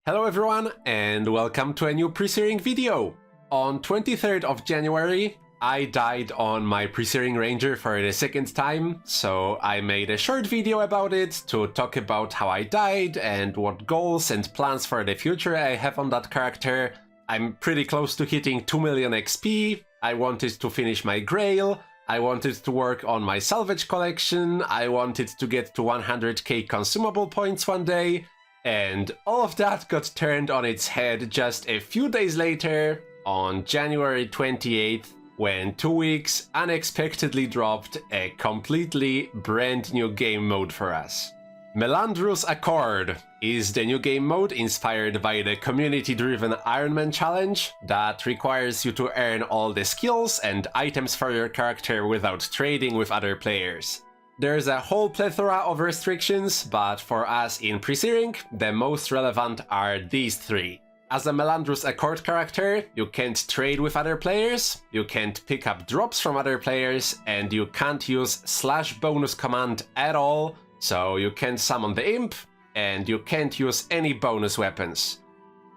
Hello everyone, and welcome to a new Presearing video! On 23rd of January, I died on my Presearing Ranger for the second time, so I made a short video about it to talk about how I died and what goals and plans for the future I have on that character. I'm pretty close to hitting 2 million XP, I wanted to finish my Grail, I wanted to work on my salvage collection, I wanted to get to 100k consumable points one day, and all of that got turned on its head just a few days later, on January 28th, when 2 weeks unexpectedly dropped a completely brand new game mode for us. Melandru's Accord is the new game mode inspired by the community-driven Iron Man challenge that requires you to earn all the skills and items for your character without trading with other players. There's a whole plethora of restrictions, but for us in Presearing, the most relevant are these three. As a Melandru's Accord character, you can't trade with other players, you can't pick up drops from other players, and you can't use /bonus command at all, so you can't summon the imp, and you can't use any bonus weapons.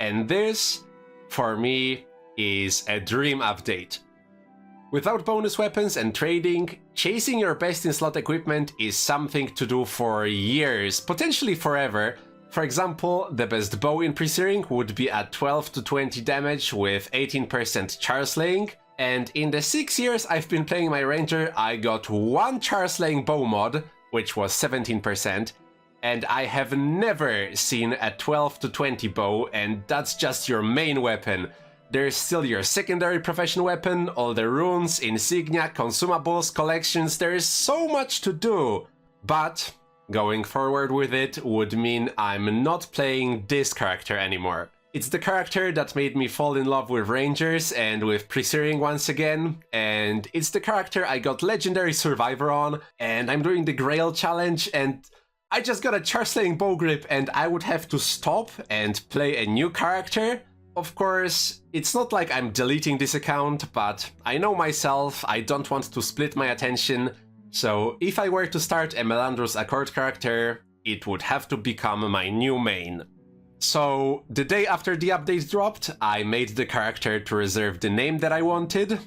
And this, for me, is a dream update. Without bonus weapons and trading, chasing your best in slot equipment is something to do for years, potentially forever. For example, the best bow in Presearing would be at 12 to 20 damage with 18% char slaying, and in the 6 years I've been playing my ranger, I got one char slaying bow mod, which was 17%, and I have never seen a 12 to 20 bow, and that's just your main weapon. There's still your secondary profession weapon, all the runes, insignia, consumables, collections, there's so much to do! But going forward with it would mean I'm not playing this character anymore. It's the character that made me fall in love with Rangers and with Presearing once again, and it's the character I got Legendary Survivor on, and I'm doing the Grail challenge, and I just got a char-slaying bow grip and I would have to stop and play a new character. Of course, it's not like I'm deleting this account, but I know myself, I don't want to split my attention, so if I were to start a Melandru's Accord character, it would have to become my new main. So, the day after the update dropped, I made the character to reserve the name that I wanted.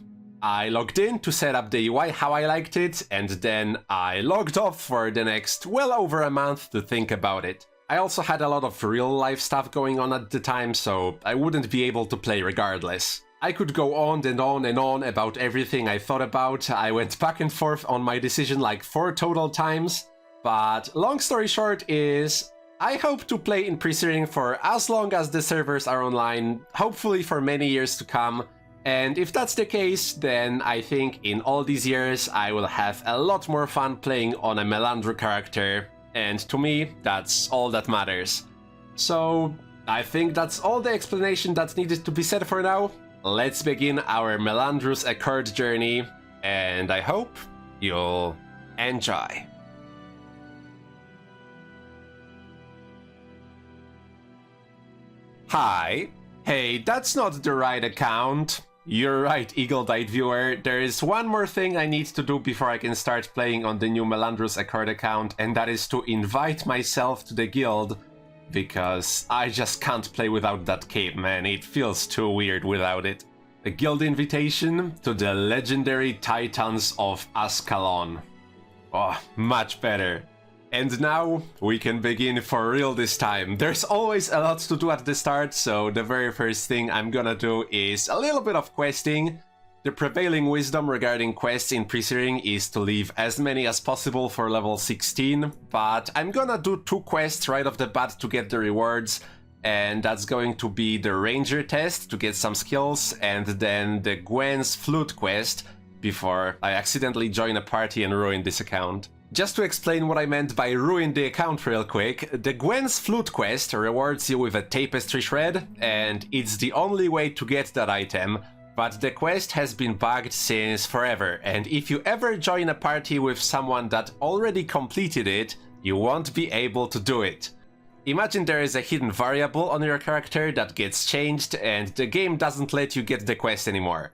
I logged in to set up the UI how I liked it, and then I logged off for the next well over a month to think about it. I also had a lot of real-life stuff going on at the time, so I wouldn't be able to play regardless. I could go on and on and on about everything I thought about. I went back and forth on my decision like 4 total times, but long story short is, I hope to play in Presearing for as long as the servers are online, hopefully for many years to come, and if that's the case, then I think in all these years I will have a lot more fun playing on a Melandru character. And to me, that's all that matters. So, I think that's all the explanation that needed to be said for now. Let's begin our Melandru's Accord journey, and I hope you'll enjoy. Hi. Hey, that's not the right account. You're right, eagle-eyed viewer, there is one more thing I need to do before I can start playing on the new Melandru's Accord account, and that is to invite myself to the guild, because I just can't play without that cape, man, it feels too weird without it. A guild invitation to the legendary Titans of Ascalon. Oh, much better. And now, we can begin for real this time. There's always a lot to do at the start, so the very first thing I'm gonna do is a little bit of questing. The prevailing wisdom regarding quests in Presearing is to leave as many as possible for level 16, but I'm gonna do 2 quests right off the bat to get the rewards, and that's going to be the Ranger test to get some skills, and then the Gwen's Flute quest, before I accidentally join a party and ruin this account. Just to explain what I meant by ruin the account real quick, the Gwen's Flute quest rewards you with a tapestry shred, and it's the only way to get that item, but the quest has been bugged since forever, and if you ever join a party with someone that already completed it, you won't be able to do it. Imagine there is a hidden variable on your character that gets changed, and the game doesn't let you get the quest anymore.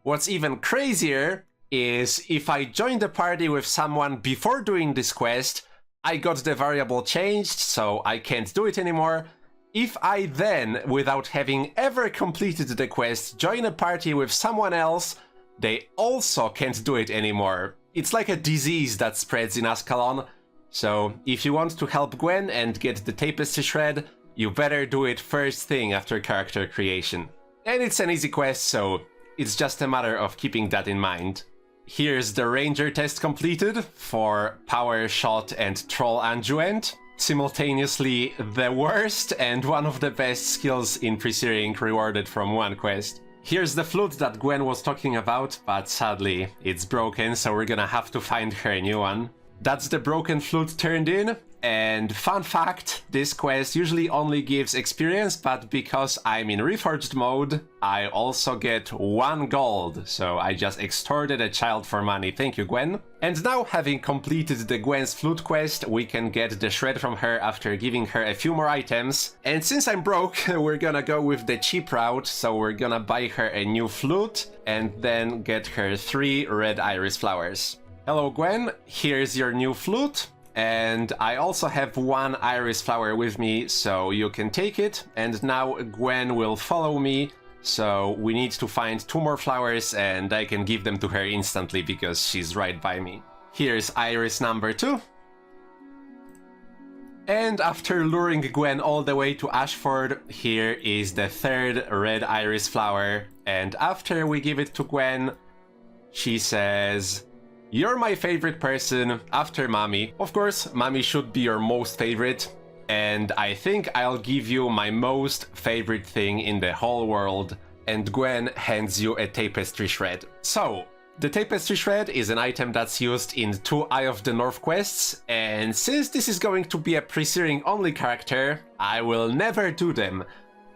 What's even crazier is if I joined a party with someone before doing this quest, I got the variable changed, so I can't do it anymore, If I then, without having ever completed the quest, join a party with someone else, they also can't do it anymore. It's like a disease that spreads in Ascalon. So if you want to help Gwen and get the tapestry shred, you better do it first thing after character creation. And it's an easy quest, so it's just a matter of keeping that in mind. Here's the ranger test completed for power shot and troll Anduent. Simultaneously the worst and one of the best skills in Presearing rewarded from one quest. Here's the flute that Gwen was talking about, but sadly it's broken, so we're gonna have to find her a new one. That's the broken flute turned in, and fun fact, this quest usually only gives experience, but because I'm in Reforged mode, I also get 1 gold, so I just extorted a child for money, thank you Gwen. And now, having completed the Gwen's flute quest, we can get the shred from her after giving her a few more items. And since I'm broke, we're gonna go with the cheap route, so we're gonna buy her a new flute, and then get her 3 red iris flowers. Hello Gwen, here's your new flute. And I also have 1 iris flower with me, so you can take it. And now Gwen will follow me, so we need to find 2 more flowers and I can give them to her instantly because she's right by me. Here's iris number 2. And after luring Gwen all the way to Ashford, here is the 3rd red iris flower. And after we give it to Gwen, she says, "You're my favorite person after Mommy." Of course, Mommy should be your most favorite. And I think I'll give you my most favorite thing in the whole world. And Gwen hands you a tapestry shred. So, the tapestry shred is an item that's used in 2 Eye of the North quests. And since this is going to be a Presearing only character, I will never do them.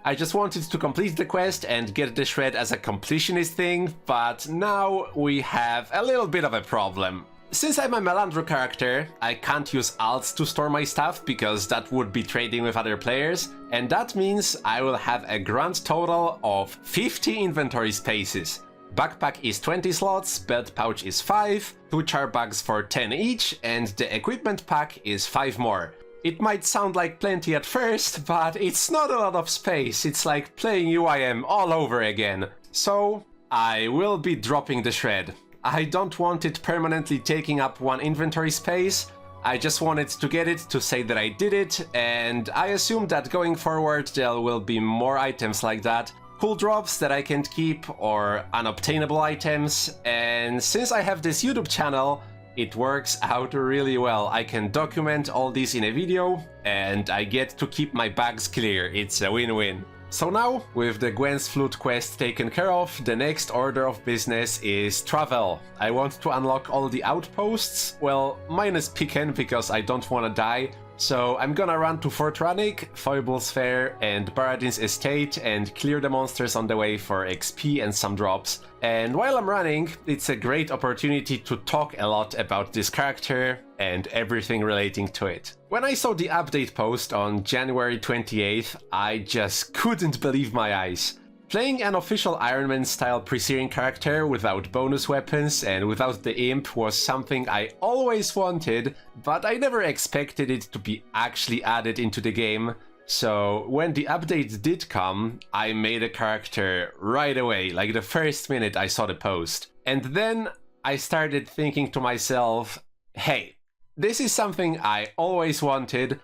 I just wanted to complete the quest and get the shred as a completionist thing, but now we have a little bit of a problem. Since I'm a Melandru character, I can't use alts to store my stuff because that would be trading with other players, and that means I will have a grand total of 50 inventory spaces. Backpack is 20 slots, belt pouch is 5, 2 char bags for 10 each, and the equipment pack is 5 more. It might sound like plenty at first, but it's not a lot of space. It's like playing UIM all over again. So, I will be dropping the shred. I don't want it permanently taking up 1 inventory space. I just wanted to get it to say that I did it, and I assume that going forward there will be more items like that. Cool drops that I can't keep, or unobtainable items, and since I have this YouTube channel, it works out really well. I can document all this in a video, and I get to keep my bags clear. It's a win-win. So now, with the Gwen's flute quest taken care of, the next order of business is travel. I want to unlock all the outposts, well, minus Picken because I don't want to die. So I'm gonna run to Fort Rannick, Foible's Fair, and Baradin's Estate and clear the monsters on the way for XP and some drops. And while I'm running, it's a great opportunity to talk a lot about this character and everything relating to it. When I saw the update post on January 28th, I just couldn't believe my eyes. Playing an official Iron Man style Presearing character without bonus weapons and without the imp was something I always wanted, but I never expected it to be actually added into the game. So when the update did come, I made a character right away, like the first minute I saw the post. And then I started thinking to myself, hey, this is something I always wanted.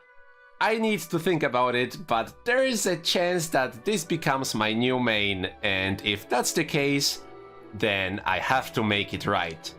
I need to think about it, but there is a chance that this becomes my new main, and if that's the case, then I have to make it right.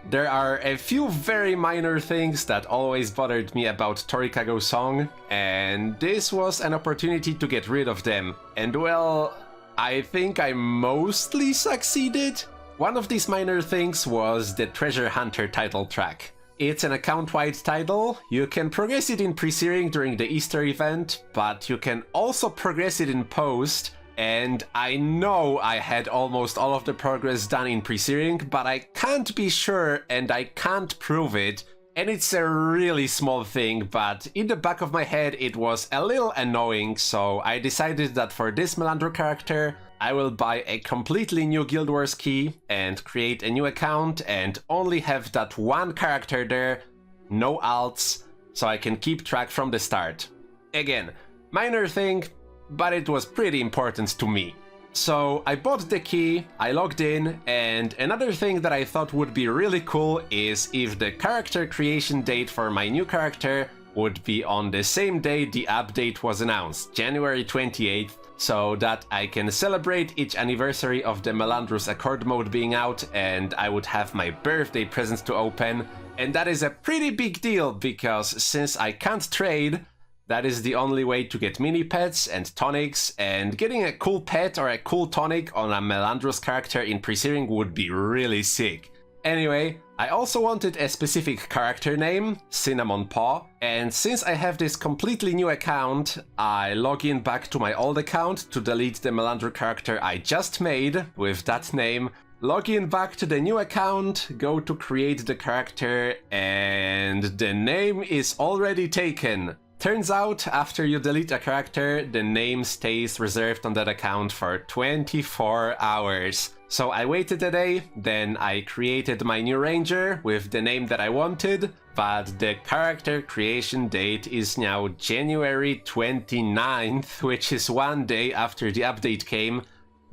There are a few very minor things that always bothered me about Torikago's song, and this was an opportunity to get rid of them. And well, I think I mostly succeeded. One of these minor things was the Treasure Hunter title track. It's an account-wide title. You can progress it in Presearing during the Easter event, but you can also progress it in post. And I know I had almost all of the progress done in Presearing, but I can't be sure and I can't prove it. And it's a really small thing, but in the back of my head it was a little annoying, so I decided that for this Melandru character, I will buy a completely new Guild Wars key and create a new account and only have that one character there, no alts, so I can keep track from the start. Again, Minor thing, but it was pretty important to me. So I bought the key, I logged in, and another thing that I thought would be really cool is if the character creation date for my new character would be on the same day the update was announced, January 28th, so that I can celebrate each anniversary of the Melandru's Accord mode being out, and I would have my birthday presents to open. And that is a pretty big deal, because since I can't trade, that is the only way to get mini pets and tonics, and getting a cool pet or a cool tonic on a Melandru's character in Presearing would be really sick. Anyway, I also wanted a specific character name, Cinnamon Paw, and since I have this completely new account, I log in back to my old account to delete the Melandru character I just made with that name, log in back to the new account, go to create the character, and the name is already taken. Turns out, after you delete a character, the name stays reserved on that account for 24 hours. So I waited a day, then I created my new ranger with the name that I wanted, but the character creation date is now January 29th, which is one day after the update came,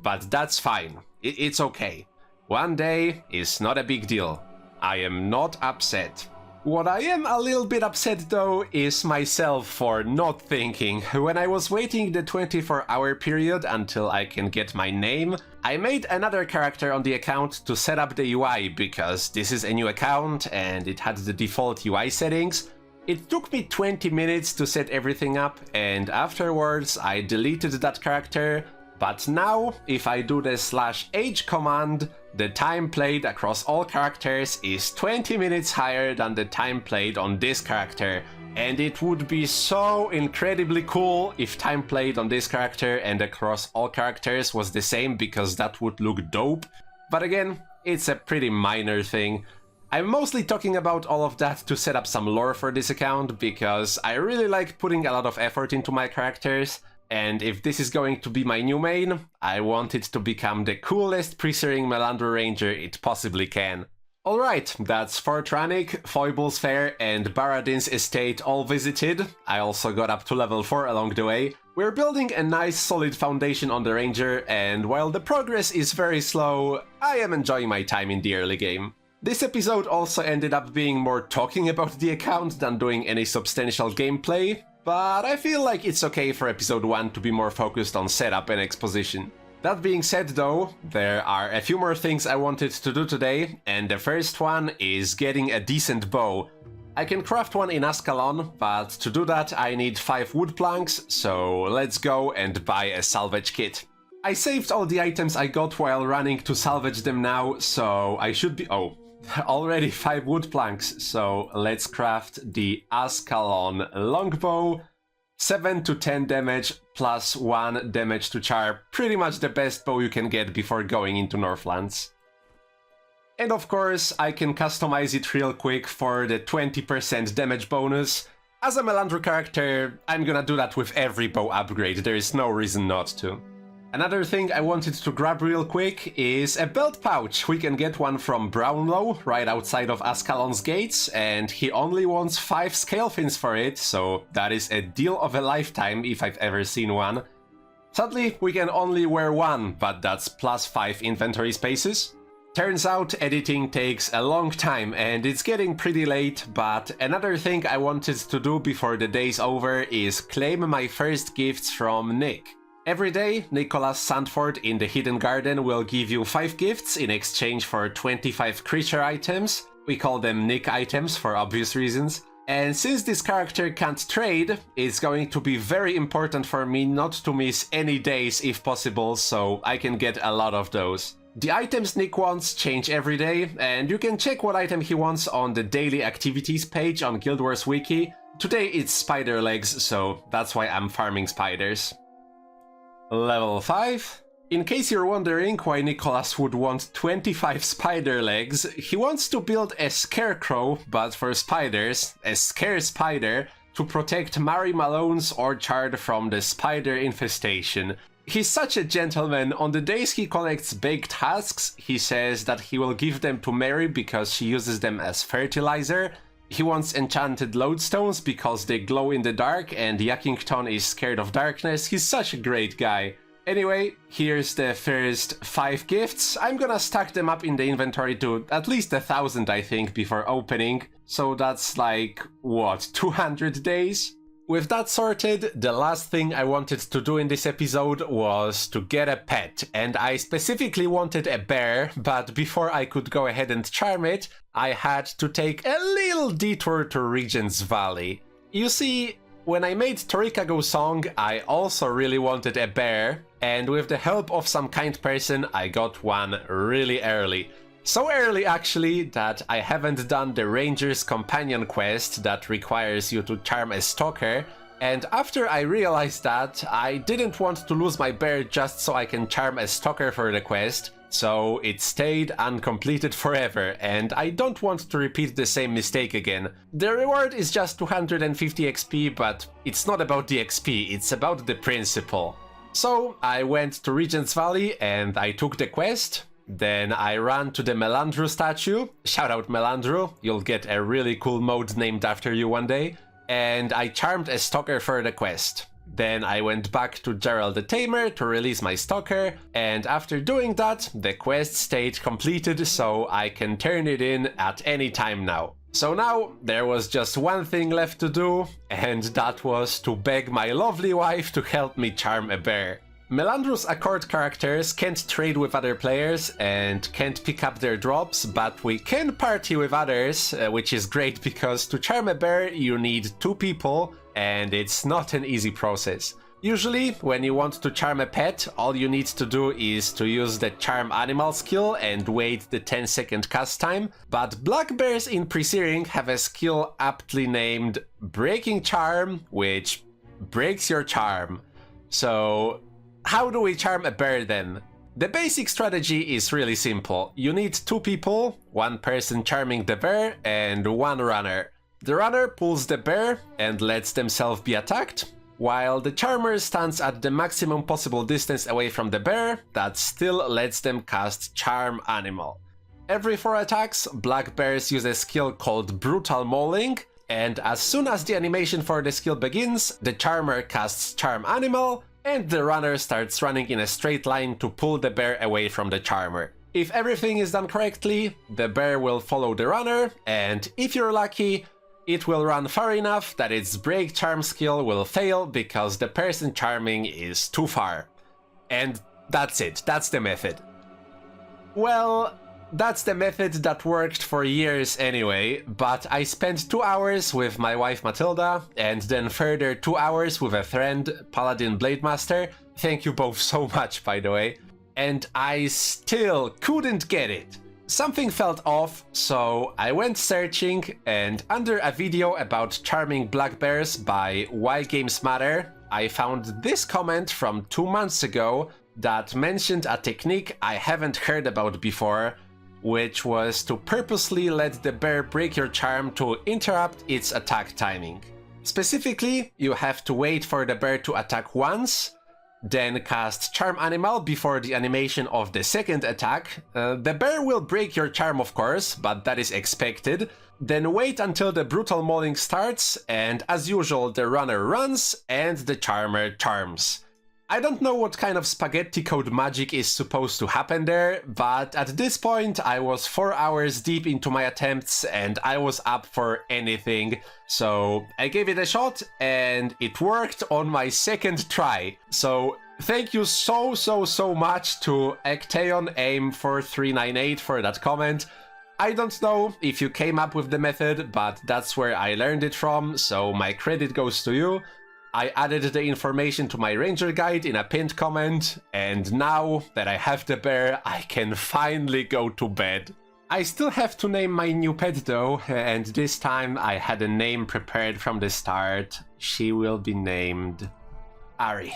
but that's fine. It's okay. One day is not a big deal. I am not upset. What I am a little bit upset though is myself for not thinking. When I was waiting the 24-hour period until I can get my name, I made another character on the account to set up the UI because this is a new account and it had the default UI settings. It took me 20 minutes to set everything up, and afterwards I deleted that character. But now, if I do the /h command, the time played across all characters is 20 minutes higher than the time played on this character. And it would be so incredibly cool if time played on this character and across all characters was the same, because that would look dope. But again, it's a pretty minor thing. I'm mostly talking about all of that to set up some lore for this account, because I really like putting a lot of effort into my characters. And if this is going to be my new main, I want it to become the coolest Presearing Melandru Ranger it possibly can. Alright, that's Fortranic, Foible's Fair, and Baradin's estate all visited. I also got up to level 4 along the way. We're building a nice solid foundation on the Ranger, and while the progress is very slow, I am enjoying my time in the early game. This episode also ended up being more talking about the account than doing any substantial gameplay, but I feel like it's okay for episode 1 to be more focused on setup and exposition. That being said though, there are a few more things I wanted to do today, and the first one is getting a decent bow. I can craft one in Ascalon, but to do that I need 5 wood planks, so let's go and buy a salvage kit. I saved all the items I got while running to salvage them now, so I should be... oh, already 5 wood planks, so let's craft the Ascalon longbow. 7 to 10 damage plus 1 damage to char, pretty much the best bow you can get before going into Northlands. And of course, I can customize it real quick for the 20% damage bonus. As a Melandru character, I'm gonna do that with every bow upgrade, there is no reason not to. Another thing I wanted to grab real quick is a belt pouch. We can get one from Brownlow, right outside of Ascalon's gates, and he only wants 5 scale fins for it, so that is a deal of a lifetime if I've ever seen one. Sadly, we can only wear one, but that's plus 5 inventory spaces. Turns out editing takes a long time and it's getting pretty late, but another thing I wanted to do before the day's over is claim my first gifts from Nick. Every day, Nicholas Sandford in the Hidden Garden will give you 5 gifts in exchange for 25 creature items. We call them Nick items for obvious reasons. And since this character can't trade, it's going to be very important for me not to miss any days if possible, so I can get a lot of those. The items Nick wants change every day, and you can check what item he wants on the daily activities page on Guild Wars Wiki. Today it's spider legs, so that's why I'm farming spiders. Level 5. In case you're wondering why Nicholas would want 25 spider legs, he wants to build a scarecrow, but for spiders, a scare spider, to protect Mary Malone's orchard from the spider infestation. He's such a gentleman. On the days he collects baked husks, he says that he will give them to Mary because she uses them as fertilizer. He wants enchanted lodestones because they glow in the dark, and Yakington is scared of darkness. He's such a great guy. Anyway, here's the first 5 gifts. I'm gonna stack them up in the inventory to at least 1,000, I think, before opening. So that's like, what, 200 days? With that sorted, the last thing I wanted to do in this episode was to get a pet, and I specifically wanted a bear, but before I could go ahead and charm it, I had to take a little detour to Regent's Valley. You see, when I made Torikago song, I also really wanted a bear, and with the help of some kind person, I got one really early. So early actually that I haven't done the Ranger's Companion quest that requires you to charm a stalker, and after I realized that, I didn't want to lose my bear just so I can charm a stalker for the quest, so it stayed uncompleted forever, and I don't want to repeat the same mistake again. The reward is just 250 XP, but it's not about the XP, it's about the principle. So I went to Regent's Valley and I took the quest. Then I ran to the Melandru statue, shout out Melandru, you'll get a really cool mode named after you one day, and I charmed a stalker for the quest. Then I went back to Gerald the Tamer to release my stalker, and after doing that, the quest stayed completed so I can turn it in at any time now. So now there was just one thing left to do, and that was to beg my lovely wife to help me charm a bear. Melandru's Accord characters can't trade with other players and can't pick up their drops, but we can party with others, which is great because to charm a bear you need 2 people, and it's not an easy process. Usually, when you want to charm a pet, all you need to do is to use the charm animal skill and wait the 10-second cast time, but black bears in Presearing have a skill aptly named Breaking Charm, which breaks your charm. So how do we charm a bear then? The basic strategy is really simple. You need 2 people, 1 person charming the bear and 1 runner. The runner pulls the bear and lets themselves be attacked, while the charmer stands at the maximum possible distance away from the bear that still lets them cast Charm Animal. Every 4 attacks, black bears use a skill called Brutal Mauling, and as soon as the animation for the skill begins, the charmer casts Charm Animal, and the runner starts running in a straight line to pull the bear away from the charmer. If everything is done correctly, the bear will follow the runner, and if you're lucky, it will run far enough that its break charm skill will fail because the person charming is too far. And that's it, that's the method. Well, that's the method that worked for years anyway, but I spent 2 hours with my wife Matilda, and then further 2 hours with a friend, Paladin Blademaster. Thank you both so much, by the way. And I still couldn't get it. Something felt off, so I went searching, and under a video about charming black bears by Why Games Matter, I found this comment from 2 months ago that mentioned a technique I haven't heard about before, which was to purposely let the bear break your charm to interrupt its attack timing. Specifically, you have to wait for the bear to attack once, then cast Charm Animal before the animation of the second attack. The bear will break your charm, of course, but that is expected. Then wait until the Brutal Mauling starts, and as usual the runner runs and the charmer charms. I don't know what kind of spaghetti code magic is supposed to happen there, but at this point I was 4 hours deep into my attempts and I was up for anything. So I gave it a shot and it worked on my second try. So thank you so much to Ecteon Aim4398 for that comment. I don't know if you came up with the method, but that's where I learned it from, so my credit goes to you. I added the information to my ranger guide in a pinned comment, and now that I have the bear, I can finally go to bed. I still have to name my new pet though, and this time I had a name prepared from the start. She will be named Ari.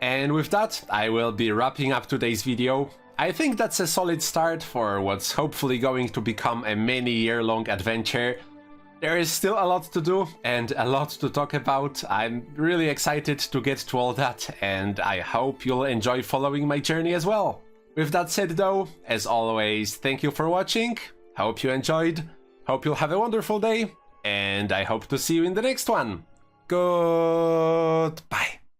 And with that, I will be wrapping up today's video. I think that's a solid start for what's hopefully going to become a many year-long adventure. There is still a lot to do and a lot to talk about. I'm really excited to get to all that, and I hope you'll enjoy following my journey as well. With that said though, as always, thank you for watching, hope you enjoyed, Hope you'll have a wonderful day, and I hope to see you in the next one. Goodbye.